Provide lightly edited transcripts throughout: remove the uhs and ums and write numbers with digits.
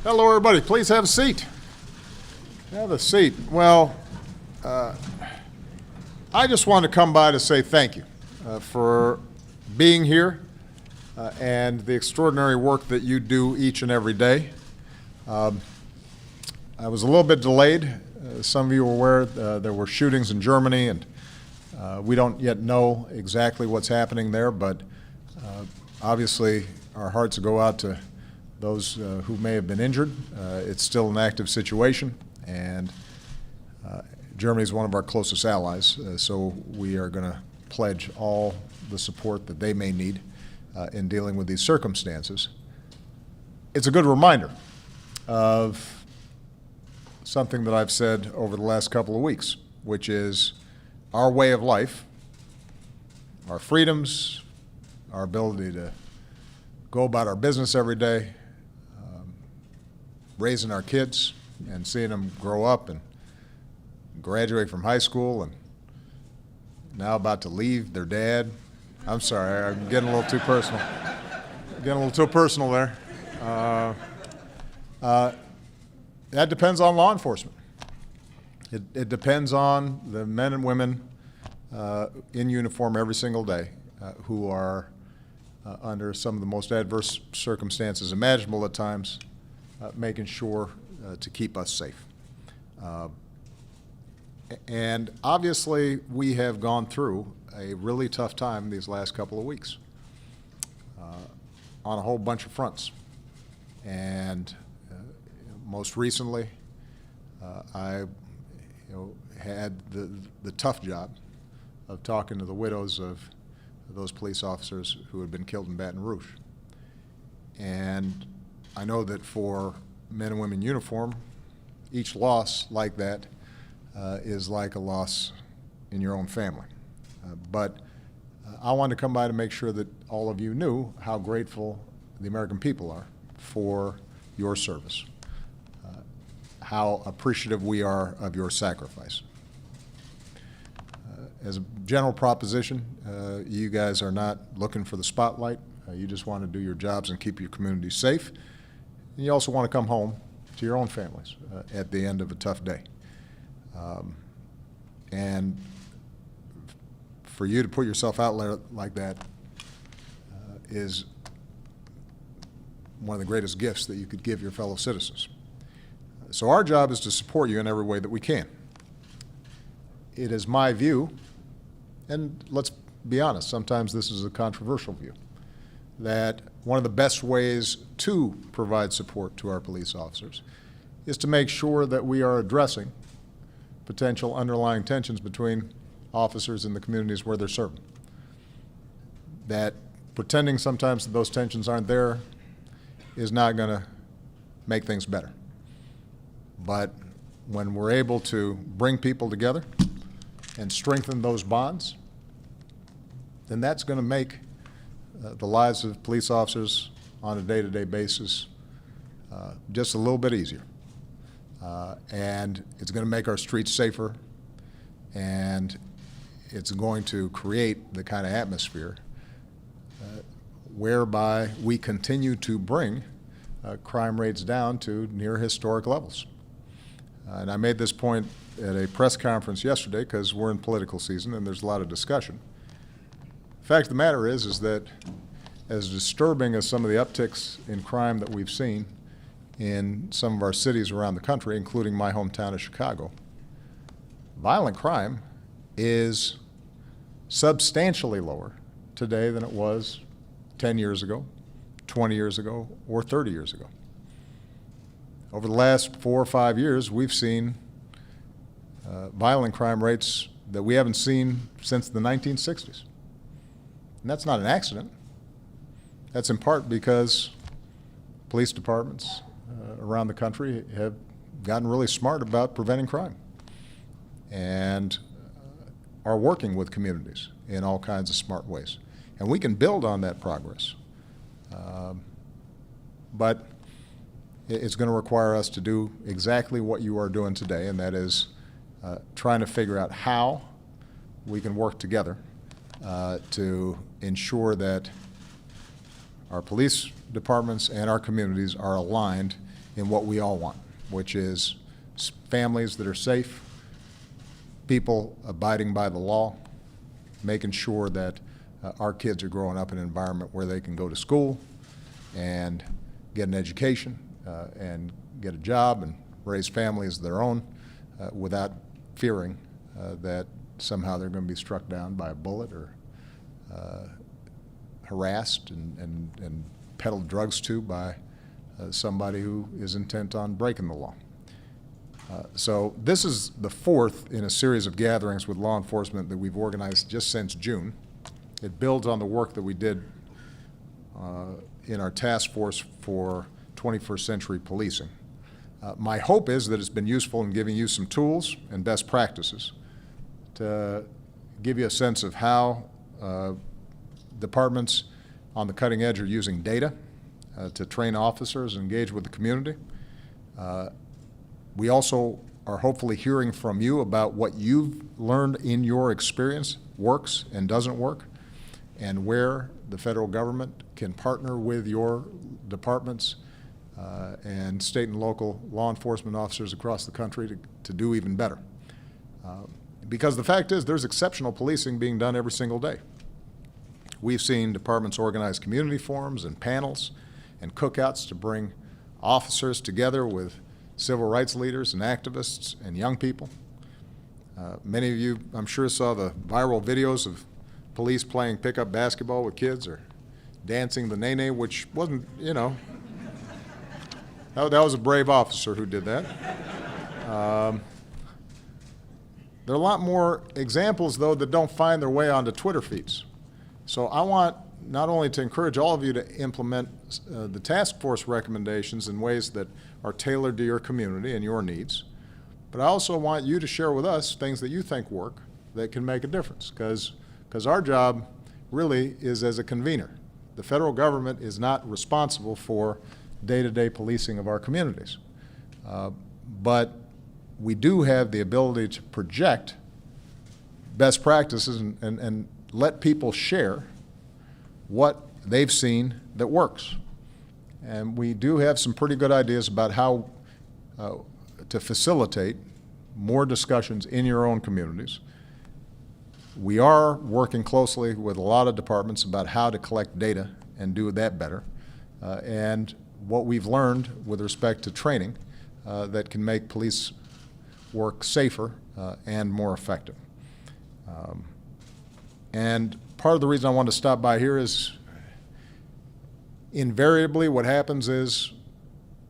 Hello, everybody. Please have a seat. Have a seat. Well, I just want to come by to say thank you for being here and the extraordinary work that you do each and every day. I was a little bit delayed. Some of you are aware there were shootings in Germany, and we don't yet know exactly what's happening there, but obviously our hearts go out to those who may have been injured. It's still an active situation, and Germany is one of our closest allies, so we are going to pledge all the support that they may need in dealing with these circumstances. It's a good reminder of something that I've said over the last couple of weeks, which is our way of life, our freedoms, our ability to go about our business every day, raising our kids and seeing them grow up and graduate from high school and now about to leave their dad. I'm sorry, I'm getting a little too personal. Getting a little too personal there. That depends on law enforcement. It depends on the men and women in uniform every single day who are under some of the most adverse circumstances imaginable at times, making sure to keep us safe. And obviously, we have gone through a really tough time these last couple of weeks on a whole bunch of fronts. And most recently, I had the tough job of talking to the widows of those police officers who had been killed in Baton Rouge. And I know that for men and women in uniform, each loss like that is like a loss in your own family. But I wanted to come by to make sure that all of you knew how grateful the American people are for your service, how appreciative we are of your sacrifice. As a general proposition, you guys are not looking for the spotlight. You just want to do your jobs and keep your community safe. And you also want to come home to your own families at the end of a tough day. And for you to put yourself out there like that is one of the greatest gifts that you could give your fellow citizens. So our job is to support you in every way that we can. It is my view, and let's be honest, sometimes this is a controversial view, that one of the best ways to provide support to our police officers is to make sure that we are addressing potential underlying tensions between officers in the communities where they're serving. That pretending sometimes that those tensions aren't there is not going to make things better. But when we're able to bring people together and strengthen those bonds, then that's going to make the lives of police officers on a day-to-day basis just a little bit easier. And it's going to make our streets safer, and it's going to create the kind of atmosphere whereby we continue to bring crime rates down to near historic levels. And I made this point at a press conference yesterday because we're in political season and there's a lot of discussion. The fact of the matter is that as disturbing as some of the upticks in crime that we've seen in some of our cities around the country, including my hometown of Chicago, violent crime is substantially lower today than it was 10 years ago, 20 years ago, or 30 years ago. Over the last 4 or 5 years, we've seen violent crime rates that we haven't seen since the 1960s. And that's not an accident. That's in part because police departments around the country have gotten really smart about preventing crime and are working with communities in all kinds of smart ways. And we can build on that progress. But it's going to require us to do exactly what you are doing today, and that is trying to figure out how we can work together to ensure that our police departments and our communities are aligned in what we all want, which is families that are safe, people abiding by the law, making sure that our kids are growing up in an environment where they can go to school and get an education and get a job and raise families of their own without fearing that somehow they're going to be struck down by a bullet or harassed and peddled drugs to by somebody who is intent on breaking the law. So this is the fourth in a series of gatherings with law enforcement that we've organized just since June. It builds on the work that we did in our task force for 21st century policing. My hope is that it's been useful in giving you some tools and best practices to give you a sense of how departments on the cutting edge are using data to train officers and engage with the community. We also are hopefully hearing from you about what you've learned in your experience works and doesn't work, and where the federal government can partner with your departments and state and local law enforcement officers across the country to do even better. Because the fact is, there's exceptional policing being done every single day. We've seen departments organize community forums and panels and cookouts to bring officers together with civil rights leaders and activists and young people. Many of you, I'm sure, saw the viral videos of police playing pickup basketball with kids or dancing the nene, which wasn't, you know, that was a brave officer who did that. There are a lot more examples, though, that don't find their way onto Twitter feeds. So I want not only to encourage all of you to implement the task force recommendations in ways that are tailored to your community and your needs, but I also want you to share with us things that you think work that can make a difference, because our job really is as a convener. The federal government is not responsible for day-to-day policing of our communities. But we do have the ability to project best practices and let people share what they've seen that works. And we do have some pretty good ideas about how to facilitate more discussions in your own communities. We are working closely with a lot of departments about how to collect data and do that better, and what we've learned with respect to training that can make police work safer and more effective. And part of the reason I wanted to stop by here is invariably what happens is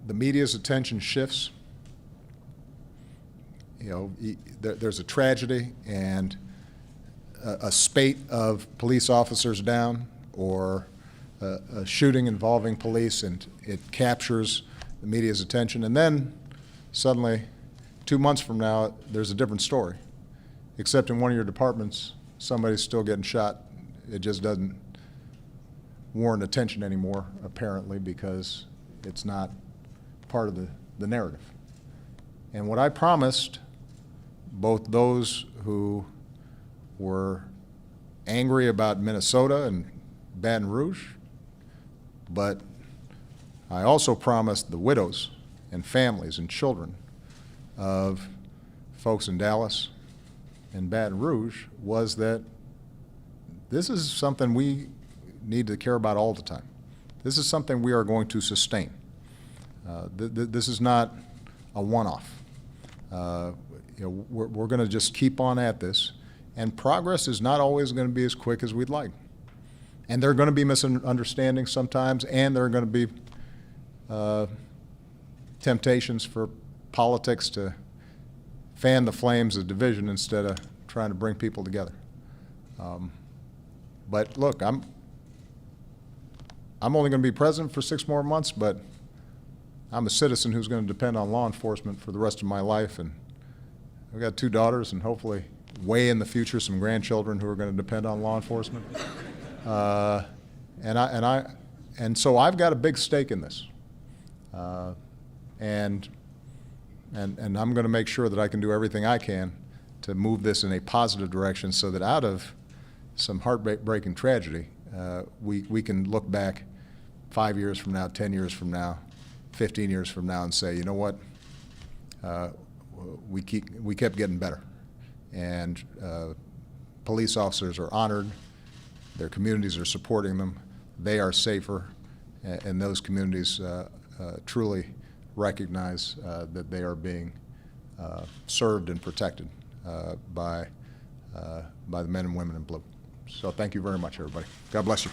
the media's attention shifts. You know, there's a tragedy and a spate of police officers down, or a shooting involving police, and it captures the media's attention. And then suddenly, 2 months from now, there's a different story. Except in one of your departments, somebody's still getting shot. It just doesn't warrant attention anymore, apparently, because it's not part of the narrative. And what I promised both those who were angry about Minnesota and Baton Rouge, but I also promised the widows and families and children of folks in Dallas and Baton Rouge was that this is something we need to care about all the time. This is something we are going to sustain. This is not a one-off. We're going to just keep on at this, and progress is not always going to be as quick as we'd like. And there are going to be misunderstandings sometimes, and there are going to be temptations for politics to fan the flames of division instead of trying to bring people together. But look, I'm only going to be president for 6 more months, but I'm a citizen who's going to depend on law enforcement for the rest of my life, and I've got 2 daughters, and hopefully way in the future some grandchildren who are going to depend on law enforcement. And so I've got a big stake in this, and I'm going to make sure that I can do everything I can to move this in a positive direction, so that out of some heartbreaking tragedy, we can look back 5 years from now, 10 years from now, 15 years from now and say, you know what, we kept getting better. And police officers are honored, their communities are supporting them, they are safer, and those communities truly recognize that they are being served and protected by the men and women in blue. So thank you very much, everybody. God bless you.